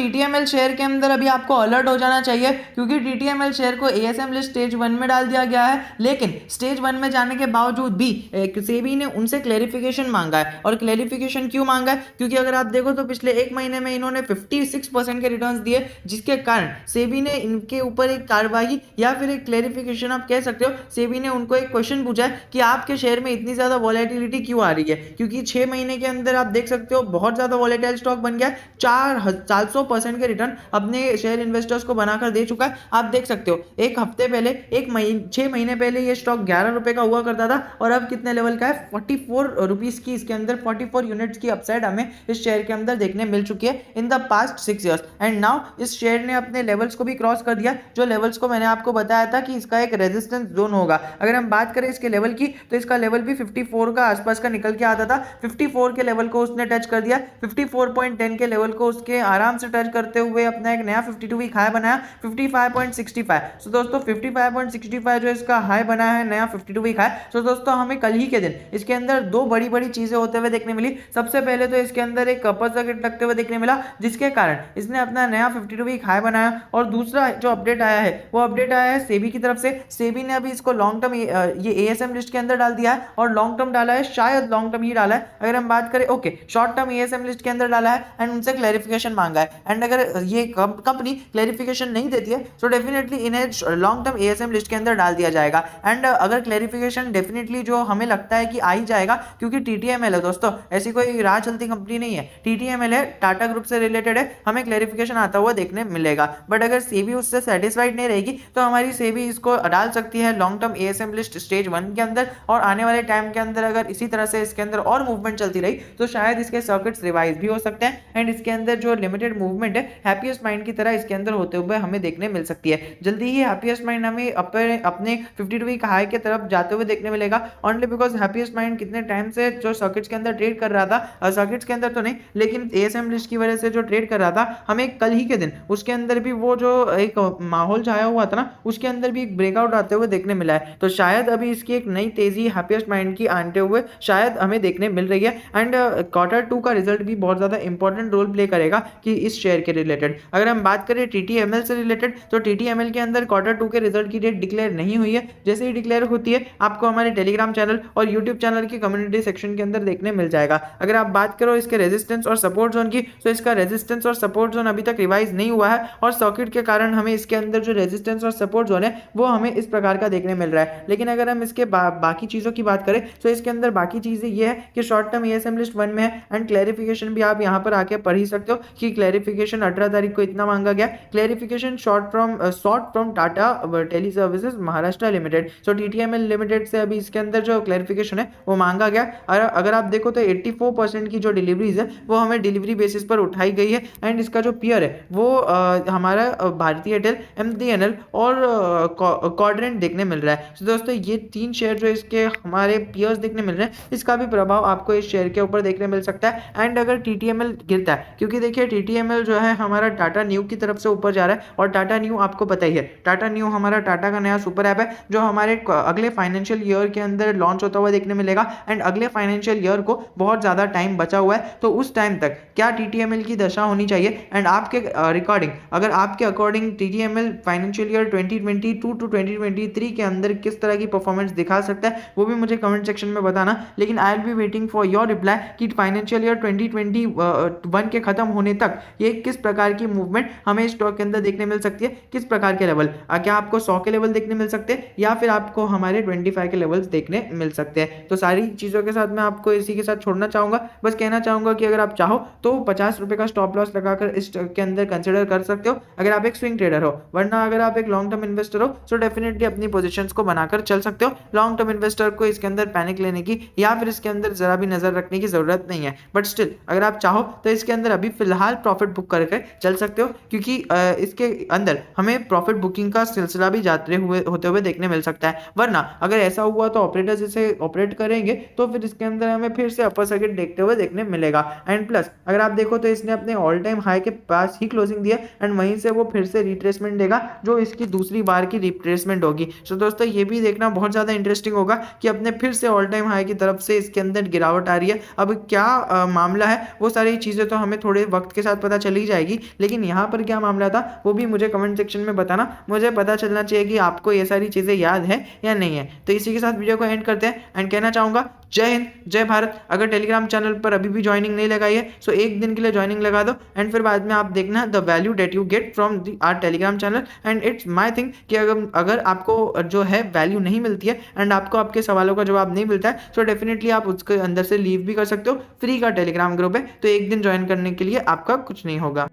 TTML share के अंदर अभी आपको अलर्ट हो जाना चाहिए, क्योंकि टीटीएमएल शेयर को एएसएम लिस्ट स्टेज 1 में डाल दिया गया है, लेकिन स्टेज 1 में जाने के बावजूद भी सेबी ने उनसे क्लेरिफिकेशन मांगा है। और क्लेरिफिकेशन क्यों मांगा है? क्योंकि अगर आप देखो तो पिछले एक महीने में इन्होंने 56% के रिटर्न्स दिए, जिसके कारण सेबी ने इनके ऊपर एक कार्रवाई या फिर एक क्लेरिफिकेशन आप कह सकते हो, सेबी ने उनको एक क्वेश्चन पूछा है कि आपके शेयर में इतनी ज्यादा वॉलेटिलिटी क्यों आ रही है, क्योंकि 6 महीने के अंदर आप देख सकते हो बहुत ज्यादा वॉलेटाइल स्टॉक बन गया, 400% के रिटर्न अपने शेयर इन्वेस्टर्स को बनाकर दे चुका है। आप देख सकते हो एक हफ्ते पहले 6 महीने पहले ये स्टॉक 11 रुपए का हुआ करता था, और अब कितने लेवल का है, 44 रुपीस की, इसके अंदर 44 यूनिट्स की अपसाइड हमें इस शेयर के अंदर देखने मिल चुकी है in the past 6 years. And now इस शेयर ने अपने लेवल्स को भी क्रॉस कर दिया, जो लेवल्स को मैंने आपको बताया था कि इसका एक रेजिस्टेंस जोन होगा। अगर हम बात करें इसके लेवल की, तो इसका लेवल भी 54 का आसपास का निकल के आता था। 54 के लेवल को उसने टच कर दिया, 54.10 के लेवल को उसके आराम से टच करते हुए अपना एक नया 52 वीक हाई बनाया 55.65। सो दोस्तों 55.65 जो इसका हाई बना है, नया 52 वीक हाई। सो दोस्तों हमें कल ही के दिन इसके अंदर दो बड़ी बड़ी चीजें होते हुए देखने मिली। सबसे पहले तो इसके अंदर एक अपर सर्किट लगते हुए देखने मिला, जिसके कारण इसने अपना नया 52 वीक हाई बनाया। और दूसरा जो अपडेट आया है, वो अपडेट आया है सेबी की तरफ से। सेबी ने अभी इसको लॉन्ग टर्म ये एएसएम लिस्ट के अंदर डाल दिया है, और लॉन्ग टर्म डाला है, शायद लॉन्ग टर्म ही डाला है। अगर हम बात करें okay, short term ASM list के अंदर डाला है एंड उनसे क्लैरिफिकेशन मांगा है। एंड अगर ये कंपनी क्लैरिफिकेशन नहीं देती है तो डेफिनेटली इन्हें लॉन्ग टर्म एएसएम लिस्ट के अंदर डाल दिया जाएगा। एंड अगर क्लैरिफिकेशन डेफिनेटली जो हमें लगता है कि आ ही जाएगा, क्योंकि टीटीएमएल है दोस्तों, ऐसी कोई राह चलती कंपनी नहीं है, टीटीएमएल है, टाटा ग्रुप से रिलेटेड है, हमें क्लैरिफिकेशन आता हुआ देखने मिलेगा। बट अगर सेबी उससे सेटिस्फाइड नहीं रहेगी तो हमारी सेबी इसको डाल सकती है long term ASM list stage 1 के अंदर। और आने वाले टाइम के अंदर अगर इसी तरह से इसके अंदर और मूवमेंट चलती रही तो शायद इसके सर्किट्स रिवाइज भी हो सकते हैं, एंड इसके अंदर जो लिमिटेड मूवमेंट है हैप्पीएस्ट माइंड की तरह इसके अंदर होते हुए हमें देखने मिल सकती है। जल्दी ही हैप्पीएस्ट माइंड हमें अपने 52 वीक हाई के तरफ जाते हुए देखने मिलेगा, ओनली बिकॉज हैप्पीएस्ट माइंड कितने टाइम से जो सर्किट्स के अंदर ट्रेड कर रहा था, सर्किट्स के अंदर तो नहीं लेकिन एएसएम लिस्ट की वजह से जो ट्रेड कर रहा था, हमें कल ही के दिन उसके अंदर भी वो जो एक माहौल छाया हुआ था ना, उसके अंदर भी एक ब्रेकआउट आते हुए देखने मिला है। तो शायद अभी इसकी एक नई तेजी हैप्पीएस्ट माइंड की आते हुए शायद हमें देखने मिल रही है। एंड क्वार्टर 2 का रिजल्ट भी बहुत ज्यादा इंपॉर्टेंट रोल प्ले करेगा कि इस शेयर के रिलेटेड। अगर हम बात करें टीटीएमएल से रिलेटेड, तो टीटीएमएल के अंदर क्वार्टर 2 के रिजल्ट की डेट डिक्लेयर नहीं हुई है। जैसे ही डिक्लेयर होती है आपको हमारे टेलीग्राम चैनल और यूट्यूब चैनल की कम्युनिटी सेक्शन के अंदर देखने मिल जाएगा। अगर आप बात करो इसके रेजिस्टेंस और सपोर्ट जोन की, तो इसका रेजिस्टेंस और सपोर्ट जोन अभी तक रिवाइज नहीं हुआ है, और सर्किट के कारण हमें इसके अंदर जो रेजिस्टेंस और सपोर्ट जोन है वो हमें इस प्रकार का देखने मिल रहा है। लेकिन अगर हम इसके बाकी चीजों की बात करें तो इसके अंदर बाकी चीजें ये है कि शॉर्ट टर्म एएसएम लिस्ट 1 में है, एंड क्लैरिफिकेशन भी आप यहाँ पर आके पढ़ ही सकते हो कि क्लैरिफिकेशन 18 तारीख को इतना मांगा गया, clarification short from Tata tele services Maharashtra limited. So TTML limited से अभी इसके अंदर जो क्लैरिफिकेशन है वो मांगा गया। और अगर आप देखो तो 84% की जो डिलीवरीज है वो हमें डिलीवरी बेसिस पर उठाई गई है, एंड इसका जो पीयर है वो हमारा भारतीय एयरटेल, एमटीएनएल और क्वाड्रेंट देखने मिल रहा है। तो दोस्तों ये 3 शेयर जो इसके हमारे पीयर्स देखने मिल रहे हैं, इसका भी प्रभाव आपको इस शेयर के ऊपर देखने मिल सकता है। एंड अगर टीटीएमएल गिरता है, क्योंकि देखिए टीटीएमएल जो है हमारा टाटा न्यू की तरफ से ऊपर जा रहा है, और टाटा न्यू आपको पता ही है, टाटा न्यू हमारा टाटा का नया सुपर ऐप है जो हमारे अगले फाइनेंशियल ईयर के अंदर लॉन्च होता हुआ देखने मिलेगा। एंड अगले फाइनेंशियल ईयर को बहुत ज्यादा टाइम बचा हुआ है, तो उस टाइम तक क्या टीटीएमएल की दशा होनी चाहिए, एंड आपके रिकॉर्डिंग अगर आपके according TTML financial year 2022 to 2023 के अंदर किस तरह की परफॉर्मेंस दिखा सकता है, वो भी मुझे कमेंट सेक्शन में बताना। लेकिन I will be waiting for your reply कि फाइनेंशियल ईयर 2021 के खत्म होने तक ये किस प्रकार की मूवमेंट हमें इस स्टॉक के अंदर देखने मिल सकती है, किस प्रकार के लेवल, क्या आपको 100 के लेवल देखने मिल सकते हैं या फिर आपको हमारे 25 के लेवल्स देखने मिल सकते हैं। तो सारी चीजों के साथ मैं आपको इसी के साथ छोड़ना चाहूंगा। बस कहना चाहूंगा कि अगर आप चाहो तो 50 रुपए का स्टॉप लॉस लगाकर इस स्टॉक के अंदर कंसिडर कर सकते हो, अगर आप एक स्विंग ट्रेडर हो। वरना अगर आप एक लॉन्ग टर्म इन्वेस्टर हो तो डेफिनेटली अपनी पोजीशंस को बनाकर चल सकते हो। लॉन्ग टर्म इन्वेस्टर को इसके अंदर पैनिक लेने की या फिर इसके अंदर जरा भी नजर रखने की जरूरत नहीं है। बट स्टिल अगर आप चाहो तो इसके अंदर अभी फिलहाल प्रॉफिट बुक करके चल सकते हो, क्योंकि इसके अंदर हमें प्रॉफिट बुकिंग का सिलसिला भी होते हुए देखने मिल सकता है। वरना अगर ऐसा हुआ तो ऑपरेटर्स इसे ऑपरेट करेंगे तो फिर इसके अंदर हमें फिर से अपर सर्किट देखते हुए देखने मिलेगा। एंड प्लस अगर आप देखो तो इसने अपने ऑल टाइम हाई के पास ही क्लोजिंग दिया, एंड वहीं से वो फिर से रिट्रेसमेंट देगा जो इसकी दूसरी बार की रिट्रेसमेंट होगी। सो दोस्तों ये भी देखना बहुत ज्यादा इंटरेस्टिंग होगा कि अपने फिर से ऑल टाइम हाई की तरफ से इसके अंदर गिरावट आ रही है। अब क्या मामला है वो सारी चीजें तो हमें थोड़े वक्त के साथ पता चलेगी। चली जाएगी, लेकिन यहाँ पर क्या मामला था वो भी मुझे कमेंट सेक्शन में बताना। मुझे पता चलना चाहिए कि आपको ये सारी चीज़ें याद है या नहीं है। तो इसी के साथ वीडियो को एंड करते हैं एंड कहना चाहूँगा जय हिंद जय भारत। अगर टेलीग्राम चैनल पर अभी भी ज्वाइनिंग नहीं लगाई है सो एक दिन के लिए ज्वाइनिंग लगा दो एंड फिर बाद में आप देखना the value that you get from our Telegram channel. And it's my thing कि अगर आपको जो है वैल्यू नहीं मिलती है एंड आपको आपके सवालों का जवाब नहीं मिलता है सो डेफिनेटली आप उसके अंदर से लीव भी कर सकते हो। फ्री का टेलीग्राम ग्रुप है तो एक दिन ज्वाइन करने के लिए आपका कुछ नहीं होगा।